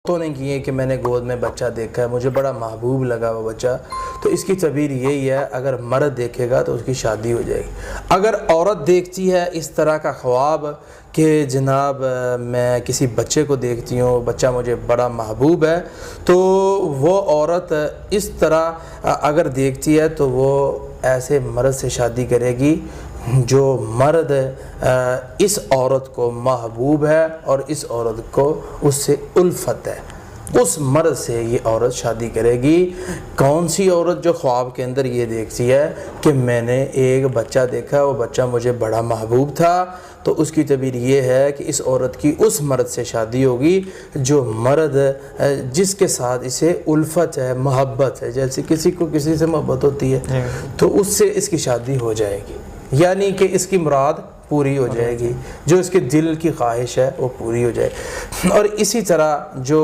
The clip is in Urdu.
تو نہیں کیے کہ میں نے گود میں بچہ دیکھا ہے، مجھے بڑا محبوب لگا وہ بچہ، تو اس کی تعبیر یہی ہے اگر مرد دیکھے گا تو اس کی شادی ہو جائے گی۔ اگر عورت دیکھتی ہے اس طرح کا خواب کہ جناب میں کسی بچے کو دیکھتی ہوں، بچہ مجھے بڑا محبوب ہے، تو وہ عورت اس طرح اگر دیکھتی ہے تو وہ ایسے مرد سے شادی کرے گی جو مرد اس عورت کو محبوب ہے اور اس عورت کو اس سے الفت ہے، اس مرد سے یہ عورت شادی کرے گی۔ کون سی عورت جو خواب کے اندر یہ دیکھتی ہے کہ میں نے ایک بچہ دیکھا، وہ بچہ مجھے بڑا محبوب تھا، تو اس کی تعبیر یہ ہے کہ اس عورت کی اس مرد سے شادی ہوگی جو مرد جس کے ساتھ اسے الفت ہے، محبت ہے، جیسے کسی کو کسی سے محبت ہوتی ہے تو اس سے اس کی شادی ہو جائے گی، یعنی کہ اس کی مراد پوری ہو جائے گی، جو اس کے دل کی خواہش ہے وہ پوری ہو جائے گی۔ اور اسی طرح جو